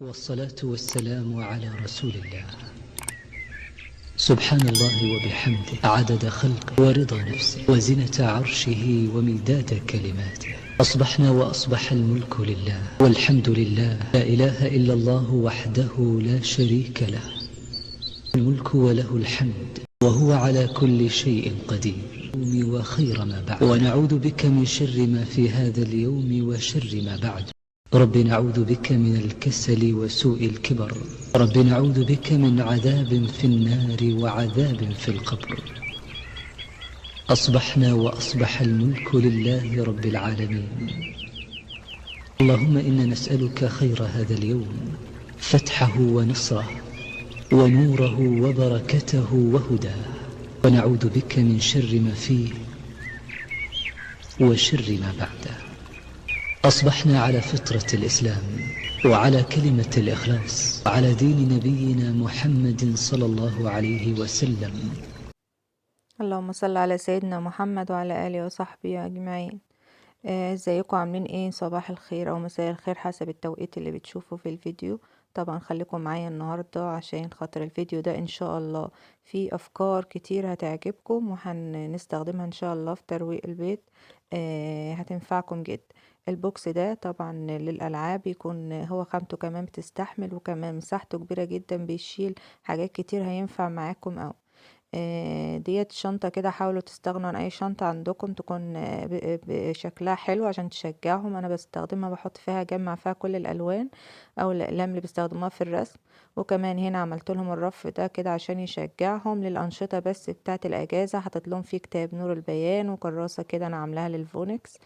والصلاة والسلام على رسول الله. سبحان الله وبحمده عدد خلقه ورضا نفسه وزنة عرشه ومداد كلماته. أصبحنا وأصبح الملك لله والحمد لله، لا إله إلا الله وحده لا شريك له، الملك وله الحمد وهو على كل شيء قدير. وخير ما بعد، ونعوذ بك من شر ما في هذا اليوم وشر ما بعد. رب نعوذ بك من الكسل وسوء الكبر، رب نعوذ بك من عذاب في النار وعذاب في القبر. أصبحنا وأصبح الملك لله رب العالمين. اللهم إنا نسألك خير هذا اليوم، فتحه ونصره ونوره وبركته وهداه، ونعوذ بك من شر ما فيه وشر ما بعده. أصبحنا على فطرة الإسلام وعلى كلمة الإخلاص وعلى دين نبينا محمد صلى الله عليه وسلم. اللهم صل على سيدنا محمد وعلى آله وصحبه أجمعين. ازيكم عاملين ايه؟ صباح الخير او مساء الخير حسب التوقيت اللي بتشوفوا في الفيديو. طبعا خليكم معايا النهاردة عشان خاطر الفيديو ده ان شاء الله فيه افكار كتير هتعجبكم وهنستخدمها ان شاء الله في ترويق البيت. هتنفعكم جدا. البوكس ده طبعا للألعاب، يكون هو خامته كمان بتستحمل وكمان مساحته كبيرة جدا، بيشيل حاجات كتير، هينفع معاكم اوي. ديت شنطة كده، حاولوا تستغنوا عن اي شنطة عندكم تكون بشكلها حلو عشان تشجعهم. انا بستخدمها، بحط فيها، اجمع فيها كل الالوان او الاقلام اللي بيستخدموها في الرسم. وكمان هنا عملت لهم الرف ده كده عشان يشجعهم للانشطة بس بتاعة الاجازة. حطيت لهم فيه كتاب نور البيان وكراسة كده انا عاملاها للفونكس.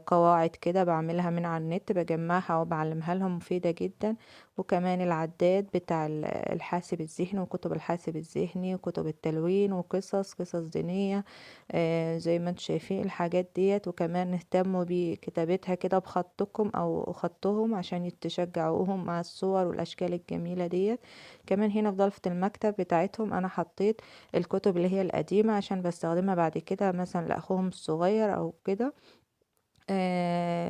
قواعد كده بعملها من على النت، بجمعها وبعلمها لهم، مفيدة جدا. وكمان العداد بتاع الحاسب الذهني وكتب الحاسب الذهني وكتب التلوين وقصص دينية. زي ما انتم شايفين الحاجات ديت. وكمان اهتموا بكتابتها كده بخطكم او خطهم عشان تشجعوهم مع الصور والاشكال الجميلة ديت. كمان هنا في ضلفة المكتب بتاعتهم انا حطيت الكتب اللي هي القديمة عشان بستخدمها بعد كده مثلا لاخوهم الصغير او كده.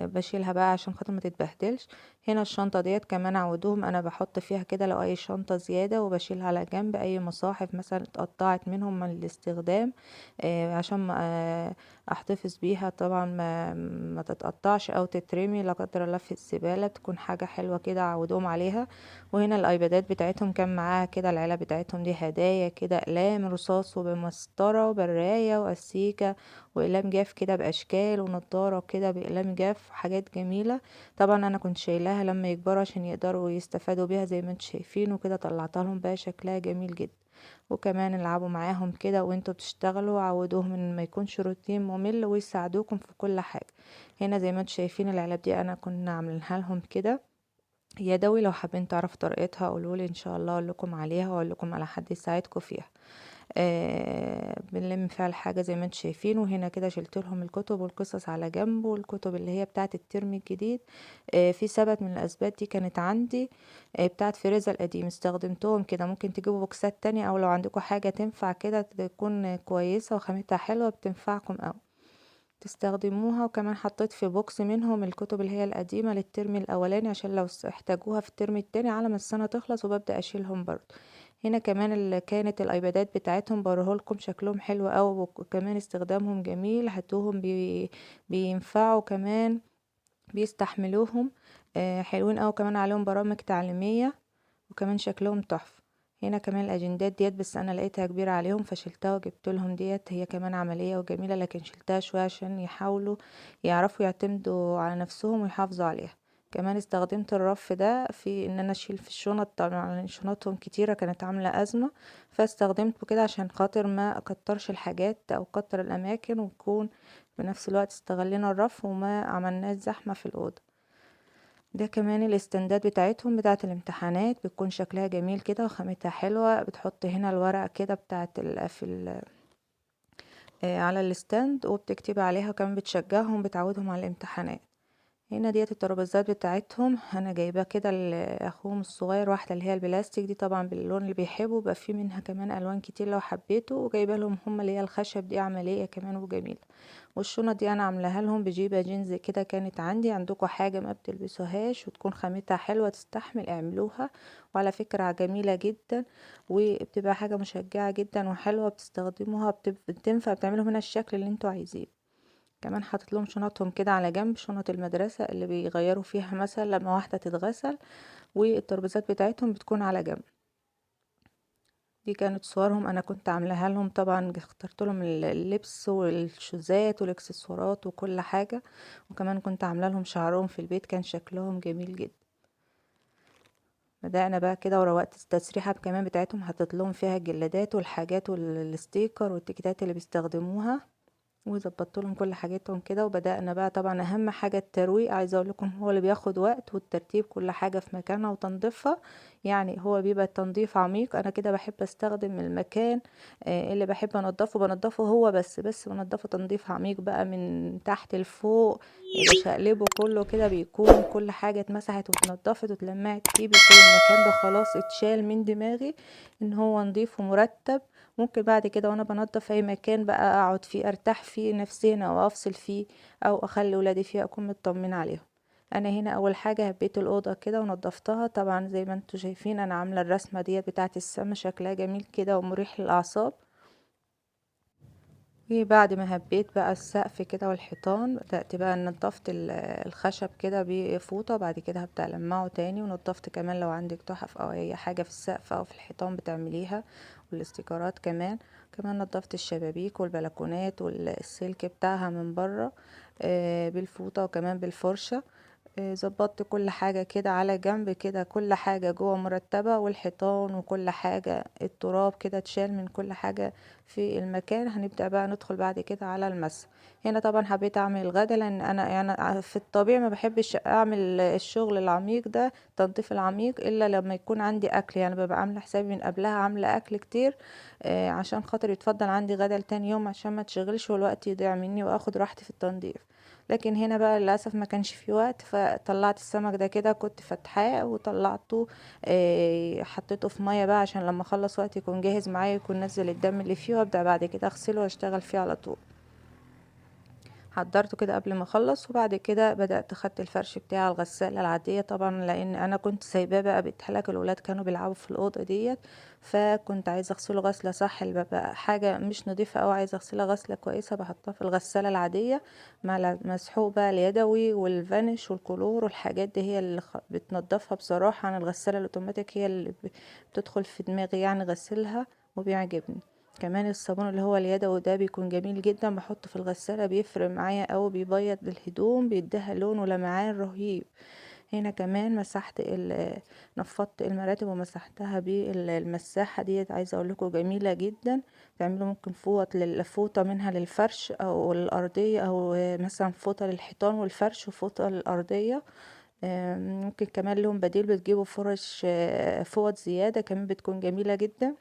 بشيلها بقى عشان خاطر ما تتبهدلش. هنا الشنطة ديت كمان عودوهم انا بحط فيها كده لو اي شنطة زيادة، وبشيلها على جنب اي مصاحف مثلا اتقطعت منهم من الاستخدام. عشان ما احتفظ بيها طبعا، ما تتقطعش او تترمي لا قدر الله في الزبالة، تكون حاجة حلوة كده عودوهم عليها. وهنا الايبادات بتاعتهم كان معاها كده العلب بتاعتهم دي هدايا كده، اقلام رصاص وبمسطرة وبراية واستيكة واقلام جاف كده باشكال، ونضاره كده باقلام جاف، حاجات جميله. طبعا انا كنت شايلاها لما يكبروا عشان يقدروا يستفادوا بيها زي ما انتم شايفين، وكده طلعتها لهم بقى شكلها جميل جدا. وكمان العبوا معاهم كده وانتوا بتشتغلوا، عودوهم ان ما يكونش روتين ممل ويساعدوكم في كل حاجه. هنا زي ما انتم شايفين العلب دي انا كنا عاملينها لهم كده يدوي. لو حابين تعرفوا طريقتها قولولي ان شاء الله اقول لكم عليها واقول لكم على حد يساعدكم فيها. بنلم فيها الحاجة زي ما انتم شايفين. وهنا كده شلت لهم الكتب والقصص على جنب، والكتب اللي هي بتاعة الترم الجديد. في سبت من الأسبات دي كانت عندي، بتاعة فريزة القديم، استخدمتهم كده. ممكن تجيبوا بوكسات تانية، أو لو عندكم حاجة تنفع كده تكون كويسة وخامتها حلوة بتنفعكم أوي تستخدموها. وكمان حطيت في بوكس منهم الكتب اللي هي القديمة للترم الأولاني عشان لو احتاجوها في الترم التاني على ما السنة تخلص، وببدأ أشيلهم برضه. هنا كمان اللي كانت الايبادات بتاعتهم بوريهولكم شكلهم حلو اوي، وكمان استخدامهم جميل. هاتوهم بينفعوا كمان، بيستحملوهم. حلوين اوي، كمان عليهم برامج تعليمية وكمان شكلهم تحفة. هنا كمان الاجندات ديت بس انا لقيتها كبيرة عليهم فشلتها وجبت لهم ديت، هي كمان عملية وجميلة لكن شلتها شوية عشان يحاولوا يعرفوا يعتمدوا على نفسهم ويحافظوا عليها. كمان استخدمت الرف ده في ان انا اشيل في الشنط، طبعا شنطهم كتيرة كانت عاملة ازمة، فاستخدمته كده عشان خاطر ما اكترش الحاجات او اكتر الاماكن، ويكون في نفس الوقت استغلنا الرف وما عملناش زحمة في الأوضة. ده كمان الاستندات بتاعتهم بتاعة الامتحانات بتكون شكلها جميل كده وخامتها حلوة. بتحط هنا الورقة كده بتاعة على الاستند وبتكتب عليها، وكمان بتشجعهم بتعودهم على الامتحانات. هنا ديت الترابيزات بتاعتهم انا جايباه كده لاخوهم الصغير، واحده اللي هي البلاستيك دي طبعا باللون اللي بيحبوا، بقى في منها كمان الوان كتير لو حبيته، وجايبه لهم هم اللي هي الخشب دي عمليه كمان وجميله. والشنط دي انا عاملاها لهم بجيبه جينز كده كانت عندي. عندكم حاجه ما بتلبسوهاش وتكون خامتها حلوه تستحمل اعملوها، وعلى فكره جميله جدا، وبتبقى حاجه مشجعه جدا وحلوه بتستخدموها، بتنفع بتعملوا منها الشكل اللي انتوا عايزينه. كمان حاطط لهم شنطهم كده على جنب، شنط المدرسة اللي بيغيروا فيها مثلا لما واحدة تتغسل، والترابيزات بتاعتهم بتكون على جنب. دي كانت صورهم انا كنت عاملاها لهم، طبعا اخترت لهم اللبس والشوزات والاكسسوارات وكل حاجة، وكمان كنت عامله لهم شعرهم في البيت، كان شكلهم جميل جدا. بدأنا بقى كده وروقت التسريحة كمان بتاعتهم، حطيت لهم فيها الجلادات والحاجات والستيكر والتيكيتات اللي بيستخدموها، وظبطت لهم كل حاجاتهم كده. وبدأنا بقى طبعا اهم حاجة الترويق، عايزة اقول لكم هو اللي بياخد وقت، والترتيب كل حاجة في مكانها وتنظيفها. يعني هو بيبقى التنظيف عميق، انا كده بحب استخدم المكان اللي بحب بنضفه هو، بس بنضفه تنظيف عميق بقى من تحت لفوق، بشقلبه كله كده، بيكون كل حاجة اتمسحت واتنضفت واتلمعت فيه، بيكون المكان ده خلاص اتشال من دماغي ان هو نضيف ومرتب. ممكن بعد كده وانا بنضف اي مكان بقى اقعد فيه ارتاح فيه نفسيا، او افصل فيه، او اخلي ولادي فيه اكون مطمنه عليهم. انا هنا اول حاجه هبيت الاوضه كده ونضفتها، طبعا زي ما انتوا شايفين انا عامله الرسمه ديت بتاعه السما، شكلها جميل كده ومريح للاعصاب. وبعد ما هبيت بقى السقف كده والحيطان، بدأت بقى نضفت الخشب كده بفوطة، بعد كده هبدأ ألمعه تاني، ونضفت كمان لو عندك تحف أو أي حاجة في السقف أو في الحيطان بتعمليها، والاستيكرات كمان نضفت الشبابيك والبلكونات والسلك بتاعها من بره بالفوطة وكمان بالفرشة. ظبطت كل حاجة كده على جنب كده، كل حاجة جوه مرتبة، والحيطان وكل حاجة التراب كده اتشال من كل حاجة في المكان. هنبدأ بقى ندخل بعد كده على المسح. هنا طبعا حبيت اعمل الغدا، لان انا يعني في الطبيعي ما بحبش اعمل الشغل العميق ده، التنظيف العميق، الا لما يكون عندي اكل، يعني ببقى عامله حسابي من قبلها عامله اكل كتير عشان خاطر يتفضل عندي غدا لتاني يوم، عشان ما تشغلش والوقت يضيع مني واخد راحتي في التنظيف. لكن هنا بقى للاسف ما كانش في وقت، فطلعت السمك ده كده كنت فاتحاه وطلعته حطيته في ميه بقى عشان لما اخلص وقت يكون جاهز معايا، يكون نزل الدم اللي فيه، وابدا بعد كده اغسله واشتغل فيه على طول. حضرته كده قبل ما اخلص، وبعد كده بدأت اخدت الفرش بتاع الغسالة العادية طبعا، لان انا كنت سايباه بقى بيتهلك، الولاد كانوا بيلعبوا في الأوضة ديت، فكنت عايزة اغسله غسلة صح، اللي بقى حاجة مش نظيفة او عايزة اغسلها غسلة كويسة بحطها في الغسالة العادية مع مسحوق بقى اليدوي والفانش والكلور والحاجات دي، هي اللي بتنضفها بصراحة عن الغسالة الاوتوماتيك، هي اللي بتدخل في دماغي يعني غسلها وبيعجبني. كمان الصابون اللي هو اليدوي ده بيكون جميل جدا، بحطه في الغسالة بيفرق معايا اوي، بيبيض الهدوم بيديها لون ولمعان رهيب. هنا كمان مسحت نفضت المراتب ومسحتها بالمساحة ديت، عايزة اقول لكم جميلة جدا. تعملوا ممكن فوط فوطة منها للفرش او الارضية، او مثلا فوطة للحيطان والفرش وفوطة للارضية. ممكن كمان لهم بديل، بتجيبوا فرش فوط زيادة كمان بتكون جميلة جدا.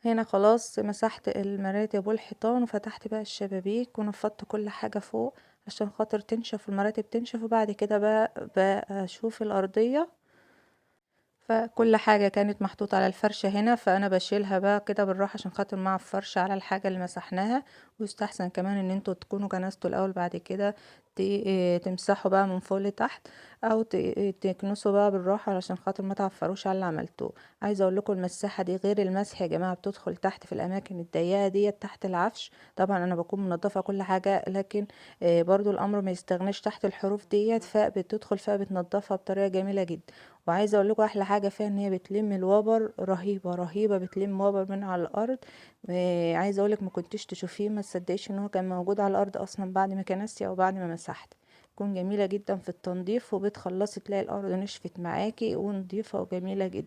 هنا خلاص مسحت المراتب والحيطان، وفتحت بقى الشبابيك ونفضت كل حاجة فوق عشان خاطر تنشف، والمراتب تنشف، وبعد كده بقى اشوف الارضية. فكل حاجة كانت محطوطة على الفرشة هنا، فانا بشيلها بقى كده بالراحة عشان خاطر مع الفرشة على الحاجة اللي مسحناها. ويستحسن كمان ان انتوا تكونوا كنستوا الاول، بعد كده تمسحوا بقى من فوق لتحت، او تكنسوا بقى بالراحة علشان خاطر ما تعفروش على اللي عملتوه. عايزة اقول لكم المساحة دي غير المسح يا جماعة، بتدخل تحت في الاماكن الضيقة ديت تحت العفش. طبعا انا بكون منظفة كل حاجة، لكن برضو الامر ما يستغناش تحت الحروف ديت، فبتدخل فيها بتنظفها بطريقة جميلة جدا. وعايزه اقول لكم احلى حاجه فيها ان هي بتلم الوبر، رهيبه رهيبه، بتلم وبر من على الارض. عايزه اقول لك ما كنتش تشوفيه، ما تصدقيش ان هو كان موجود على الارض اصلا بعد ما كنستي او بعد ما مسحت. تكون جميله جدا في التنظيف، وبتخلصي تلاقي الارض نشفت معاكي ونضيفه وجميله جدا.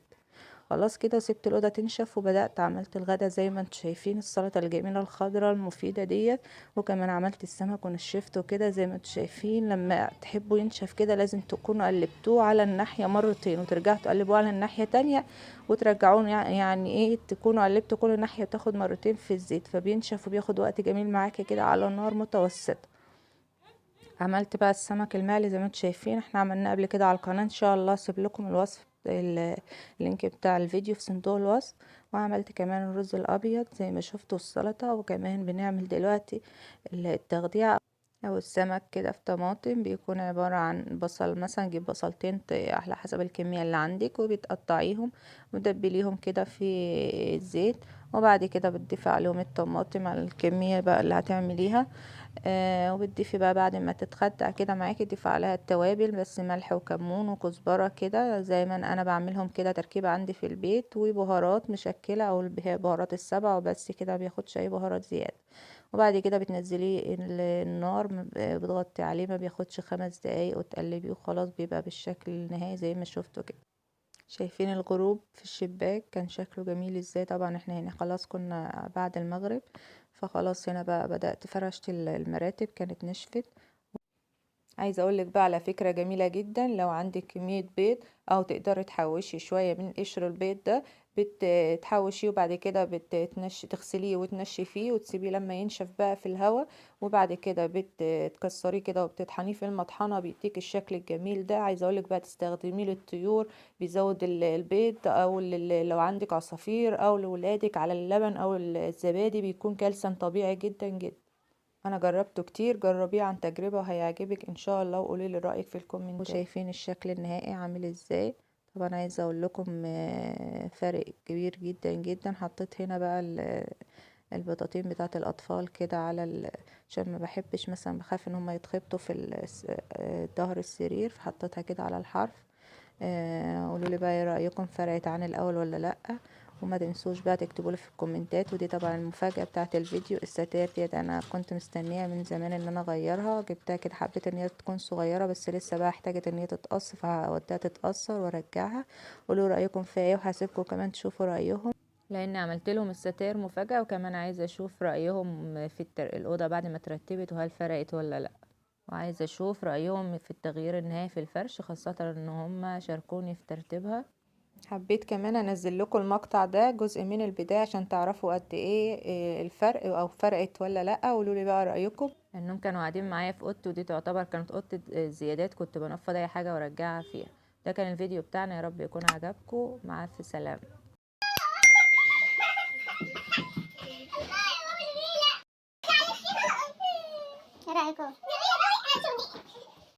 خلاص كده سبت الأوضة تنشف، وبدأت عملت الغدا زي ما انتم شايفين، السلطة الجميلة الخضراء المفيدة ديت، وكمان عملت السمك ونشفته كده زي ما انتم شايفين. لما تحبوا ينشف كده لازم تكونوا قلبتوه على الناحية مرتين، وترجعوا تقلبوه على الناحية تانية، وترجعوه يعني ايه، تكونوا قلبتوا كل ناحية، تاخد مرتين في الزيت، فبينشف وبياخد وقت جميل معاكي كده على نار متوسطة. عملت بقى السمك المقلي زي ما انتم شايفين، احنا عملناه قبل كده على القناة، ان شاء الله اسيب لكم الوصف اللينك بتاع الفيديو في صندوق الوصف. وعملت كمان الرز الابيض زي ما شفتوا، السلطة، وكمان بنعمل دلوقتي التغذية او السمك كده في طماطم. بيكون عبارة عن بصل، مثلا جيب بصلتين على حسب الكمية اللي عندك، وبتقطعيهم وتدبليهم كده في الزيت، وبعد كده بتضيفي عليهم الطماطم على الكمية بقى اللي هتعمليها. وبتضيفي بقى بعد ما تتخدع كده معاكي، تضيفي عليها التوابل، بس ملح وكمون وكزبرة كده زي ما انا بعملهم كده تركيبة عندي في البيت، وبهارات مشكلة او البهارات السبع وبس كده، بياخدش اي بهارات زيادة. وبعد كده بتنزليه النار، بتغطي عليه، ما بياخدش 5 دقايق وتقلبيه وخلاص، بيبقى بالشكل النهائي زي ما شفتوا كده. شايفين الغروب في الشباك كان شكله جميل ازاي؟ طبعا احنا هنا خلاص كنا بعد المغرب، فخلاص هنا بقى بدأت فرشت المراتب كانت نشفت. عايزه اقولك بقى على فكره جميله جدا، لو عندك كميه بيض او تقدري تحوشي شويه من قشر البيض ده، بتحوشيه وبعد كده تغسليه وتنشفيه وتسيبيه لما ينشف بقى في الهواء، وبعد كده بتكسريه كده وبتطحنيه في المطحنه، بيديك الشكل الجميل ده. عايزه اقولك بقى تستخدميه للطيور، بيزود البيض، او لو عندك عصافير او لولادك على اللبن او الزبادي، بيكون كالسيوم طبيعي جدا جدا. انا جربته كتير، جربيه عن تجربة وهيعجبك ان شاء الله، وقولي لي رأيك في الكومنتات. وشايفين الشكل النهائي عامل ازاي؟ طبعا عايزه اقول لكم فرق كبير جدا جدا. حطيت هنا بقى البطاطين بتاعه الاطفال كده على عشان ما بحبش مثلا، بخاف ان هم يتخبطوا في ظهر السرير، فحطيتها كده على الحرف. قولوا لي بقى ايه رايكم، فرقت عن الاول ولا لا؟ وما تنسوش بقى تكتبوا لي في الكومنتات. ودي طبعا المفاجاه بتاعه الفيديو، الستاير ديت انا كنت مستنيه من زمان ان انا اغيرها، جبتها كده، حبيت ان هي تكون صغيره بس لسه بقى احتاجت ان هي تتقص، فهوديها تتقصر وارجعها. قولوا رايكم فيها ايه، وهسيبكم كمان تشوفوا رايهم، لان عملت لهم الستاير مفاجاه، وكمان عايزه اشوف رايهم في الاوضه بعد ما اترتبت، وهل فرقت ولا لا. وعايزه اشوف رايهم في التغيير النهائي في الفرش، خاصه ان هم شاركوني في ترتيبها. حبيت كمان انزل لكم المقطع ده جزء من البداية عشان تعرفوا قد ايه الفرق، او فرقت ولا لا. قولوا لي بقى رايكم، انهم كانوا قاعدين معايا في اوضتي، ودي تعتبر كانت اوضه الزيادات، كنت بنفض اي حاجه وارجعها فيها. ده كان الفيديو بتاعنا، يا رب يكون عجبكم. مع الف سلامه. ايه رايكم؟